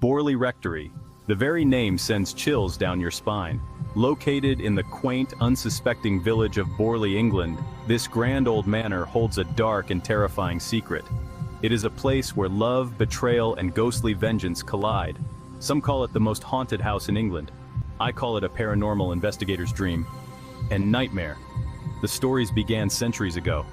Borley Rectory. The very name sends chills down your spine. Located in the quaint, unsuspecting village of Borley, England, this grand old manor holds a dark and terrifying secret. It is a place where love, betrayal, and ghostly vengeance collide. Some call it the most haunted house in England. I call it a paranormal investigator's dream and nightmare. The stories began centuries ago.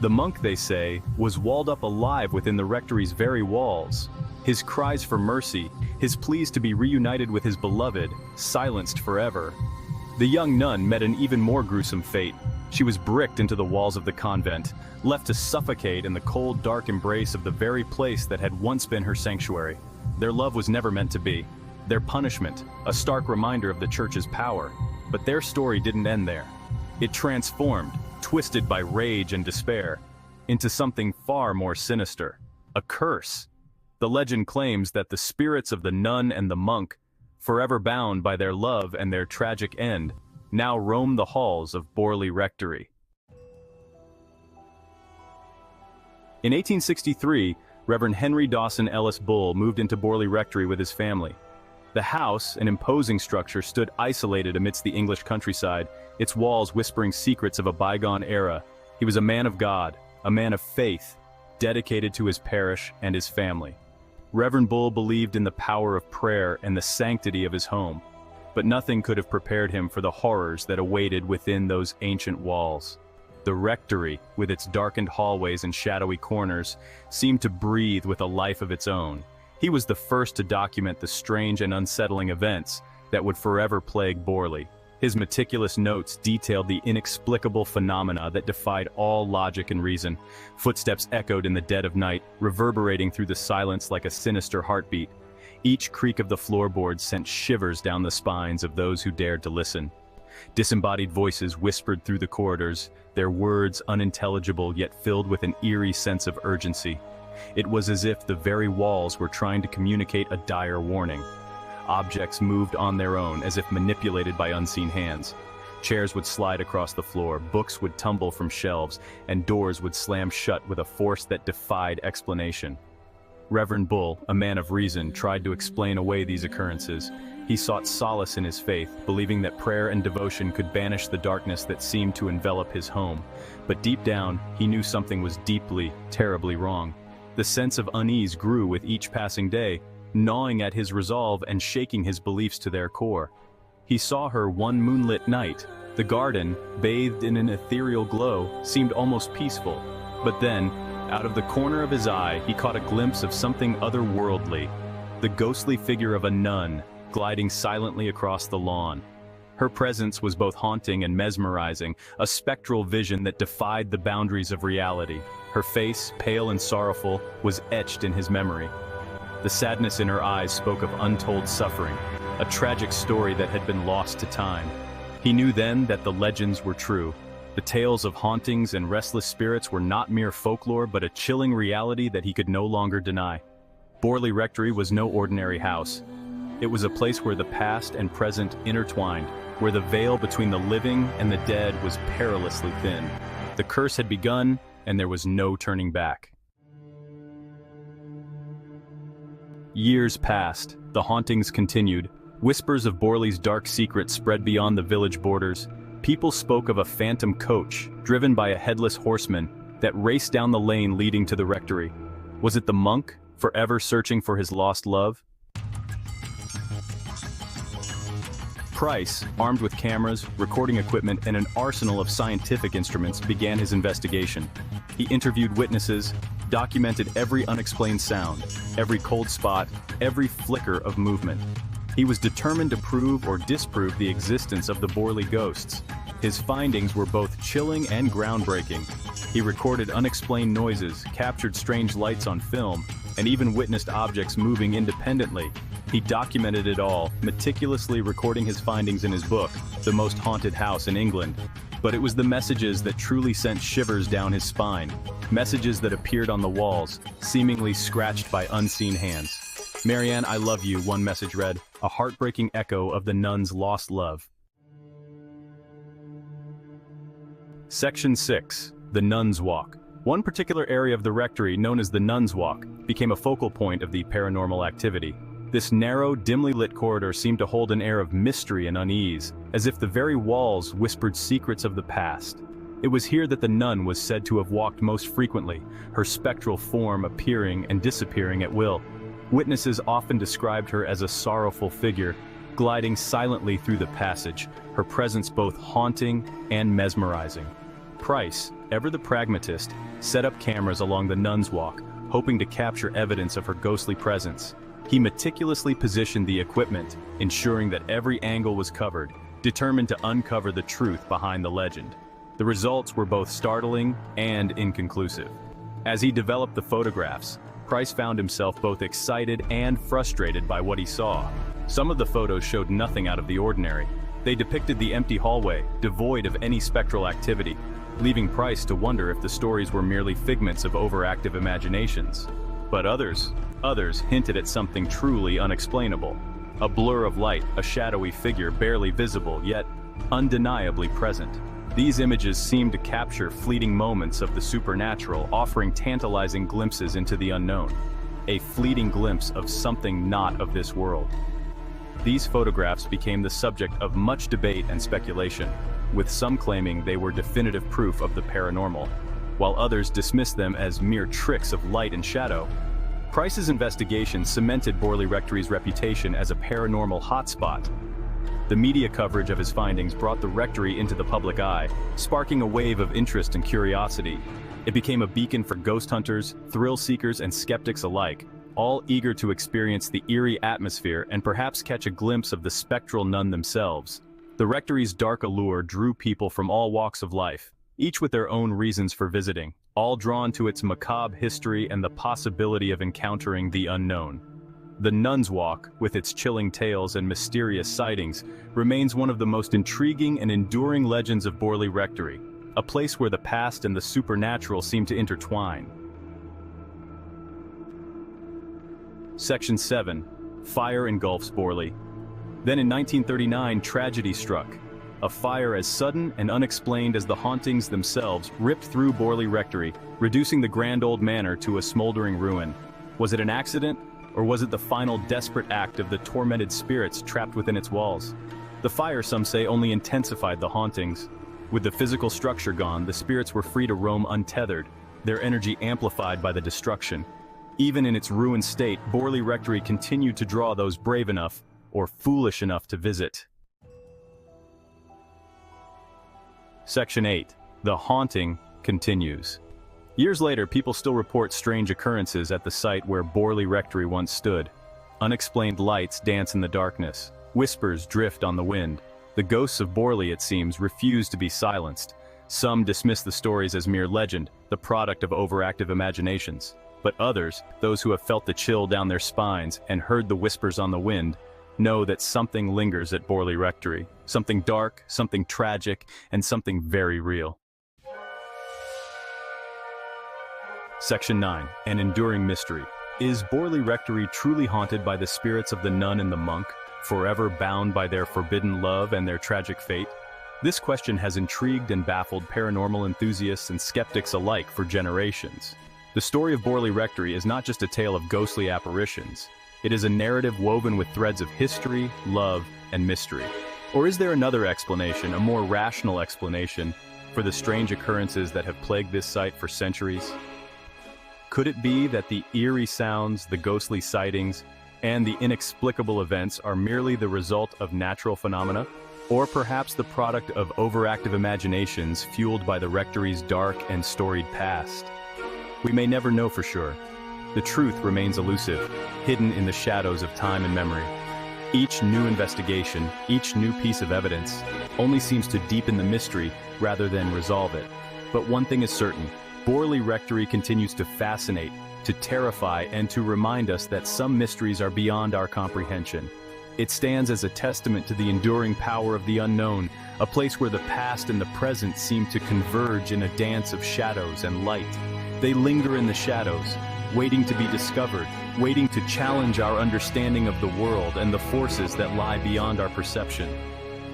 The monk, they say, was walled up alive within the rectory's very walls. His cries for mercy, his pleas to be reunited with his beloved, silenced forever. The young nun met an even more gruesome fate. She was bricked into the walls of the convent, left to suffocate in the cold, dark embrace of the very place that had once been her sanctuary. Their love was never meant to be. Their punishment, a stark reminder of the church's power. But their story didn't end there. It transformed, twisted by rage and despair, into something far more sinister. A curse. The legend claims that the spirits of the nun and the monk, forever bound by their love and their tragic end, now roam the halls of Borley Rectory. In 1863, Reverend Henry Dawson Ellis Bull moved into Borley Rectory with his family. The house, an imposing structure, stood isolated amidst the English countryside, its walls whispering secrets of a bygone era. He was a man of God, a man of faith, dedicated to his parish and his family. Reverend Bull believed in the power of prayer and the sanctity of his home, but nothing could have prepared him for the horrors that awaited within those ancient walls. The rectory, with its darkened hallways and shadowy corners, seemed to breathe with a life of its own. He was the first to document the strange and unsettling events that would forever plague Borley. His meticulous notes detailed the inexplicable phenomena that defied all logic and reason. Footsteps echoed in the dead of night, reverberating through the silence like a sinister heartbeat. Each creak of the floorboards sent shivers down the spines of those who dared to listen. Disembodied voices whispered through the corridors, their words unintelligible yet filled with an eerie sense of urgency. It was as if the very walls were trying to communicate a dire warning. Objects moved on their own, as if manipulated by unseen hands. Chairs would slide across the floor, books would tumble from shelves, and doors would slam shut with a force that defied explanation. Reverend Bull, a man of reason, tried to explain away these occurrences. He sought solace in his faith, believing that prayer and devotion could banish the darkness that seemed to envelop his home. But deep down, he knew something was deeply, terribly wrong. The sense of unease grew with each passing day, gnawing at his resolve and shaking his beliefs to their core. He saw her one moonlit night. The garden, bathed in an ethereal glow, seemed almost peaceful. But then, out of the corner of his eye, he caught a glimpse of something otherworldly. The ghostly figure of a nun, gliding silently across the lawn. Her presence was both haunting and mesmerizing, a spectral vision that defied the boundaries of reality. Her face, pale and sorrowful, was etched in his memory. The sadness in her eyes spoke of untold suffering, a tragic story that had been lost to time. He knew then that the legends were true. The tales of hauntings and restless spirits were not mere folklore, but a chilling reality that he could no longer deny. Borley Rectory was no ordinary house. It was a place where the past and present intertwined, where the veil between the living and the dead was perilously thin. The curse had begun, and there was no turning back. Years passed. The hauntings continued. Whispers of Borley's dark secrets spread beyond the village borders. People spoke of a phantom coach, driven by a headless horseman, that raced down the lane leading to the rectory. Was it the monk, forever searching for his lost love? Price, armed with cameras, recording equipment, and an arsenal of scientific instruments, began his investigation. He interviewed witnesses, documented every unexplained sound, every cold spot, every flicker of movement. He was determined to prove or disprove the existence of the Borley ghosts. His findings were both chilling and groundbreaking. He recorded unexplained noises, captured strange lights on film, and even witnessed objects moving independently. He documented it all, meticulously recording his findings in his book, The Most Haunted House in England. But it was the messages that truly sent shivers down his spine. Messages that appeared on the walls, seemingly scratched by unseen hands. "Marianne, I love you," one message read, a heartbreaking echo of the nun's lost love. Section 6. The Nun's Walk. One particular area of the rectory, known as the Nuns' Walk, became a focal point of the paranormal activity. This narrow, dimly lit corridor seemed to hold an air of mystery and unease, as if the very walls whispered secrets of the past. It was here that the nun was said to have walked most frequently, her spectral form appearing and disappearing at will. Witnesses often described her as a sorrowful figure, gliding silently through the passage, her presence both haunting and mesmerizing. Price, ever the pragmatist, set up cameras along the Nuns' Walk, hoping to capture evidence of her ghostly presence. He meticulously positioned the equipment, ensuring that every angle was covered, determined to uncover the truth behind the legend. The results were both startling and inconclusive. As he developed the photographs, Price found himself both excited and frustrated by what he saw. Some of the photos showed nothing out of the ordinary. They depicted the empty hallway, devoid of any spectral activity, leaving Price to wonder if the stories were merely figments of overactive imaginations. But others hinted at something truly unexplainable. A blur of light, a shadowy figure barely visible, yet undeniably present. These images seemed to capture fleeting moments of the supernatural, offering tantalizing glimpses into the unknown. A fleeting glimpse of something not of this world. These photographs became the subject of much debate and speculation, with some claiming they were definitive proof of the paranormal, while others dismissed them as mere tricks of light and shadow. Price's investigation cemented Borley Rectory's reputation as a paranormal hotspot. The media coverage of his findings brought the rectory into the public eye, sparking a wave of interest and curiosity. It became a beacon for ghost hunters, thrill seekers, and skeptics alike, all eager to experience the eerie atmosphere and perhaps catch a glimpse of the spectral nun themselves. The rectory's dark allure drew people from all walks of life, each with their own reasons for visiting, all drawn to its macabre history and the possibility of encountering the unknown. The Nuns' Walk, with its chilling tales and mysterious sightings, remains one of the most intriguing and enduring legends of Borley Rectory, a place where the past and the supernatural seem to intertwine. Section 7. Fire engulfs Borley. Then in 1939, tragedy struck. A fire as sudden and unexplained as the hauntings themselves ripped through Borley Rectory, reducing the grand old manor to a smoldering ruin. Was it an accident, or was it the final desperate act of the tormented spirits trapped within its walls? The fire, some say, only intensified the hauntings. With the physical structure gone, the spirits were free to roam untethered, their energy amplified by the destruction. Even in its ruined state, Borley Rectory continued to draw those brave enough, or foolish enough to visit. Section 8. The haunting continues. Years later, people still report strange occurrences at the site where Borley Rectory once stood. Unexplained lights dance in the darkness. Whispers drift on the wind. The ghosts of Borley, it seems, refuse to be silenced. Some dismiss the stories as mere legend, the product of overactive imaginations. But others, those who have felt the chill down their spines and heard the whispers on the wind, know that something lingers at Borley Rectory. Something dark, something tragic, and something very real. Section 9. An enduring mystery. Is Borley Rectory truly haunted by the spirits of the nun and the monk, forever bound by their forbidden love and their tragic fate? This question has intrigued and baffled paranormal enthusiasts and skeptics alike for generations. The story of Borley Rectory is not just a tale of ghostly apparitions. It is a narrative woven with threads of history, love, and mystery. Or is there another explanation, a more rational explanation, for the strange occurrences that have plagued this site for centuries? Could it be that the eerie sounds, the ghostly sightings, and the inexplicable events are merely the result of natural phenomena? Or perhaps the product of overactive imaginations fueled by the rectory's dark and storied past? We may never know for sure. The truth remains elusive, hidden in the shadows of time and memory. Each new investigation, each new piece of evidence, only seems to deepen the mystery rather than resolve it. But one thing is certain: Borley Rectory continues to fascinate, to terrify, and to remind us that some mysteries are beyond our comprehension. It stands as a testament to the enduring power of the unknown, a place where the past and the present seem to converge in a dance of shadows and light. They linger in the shadows, waiting to be discovered, waiting to challenge our understanding of the world and the forces that lie beyond our perception.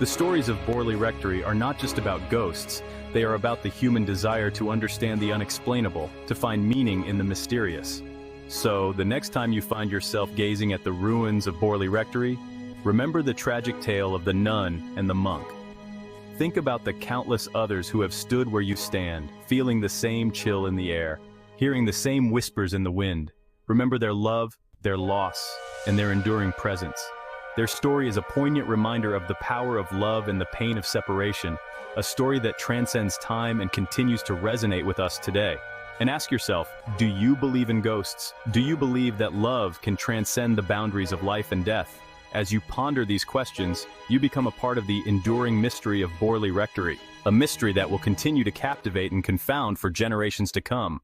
The stories of Borley Rectory are not just about ghosts, They are about the human desire to understand the unexplainable, to find meaning in the mysterious. So, the next time you find yourself gazing at the ruins of Borley Rectory, remember the tragic tale of the nun and the monk. Think about the countless others who have stood where you stand, feeling the same chill in the air, hearing the same whispers in the wind. Remember their love, their loss, and their enduring presence. Their story is a poignant reminder of the power of love and the pain of separation, a story that transcends time and continues to resonate with us today. And ask yourself, do you believe in ghosts? Do you believe that love can transcend the boundaries of life and death? As you ponder these questions, you become a part of the enduring mystery of Borley Rectory, a mystery that will continue to captivate and confound for generations to come.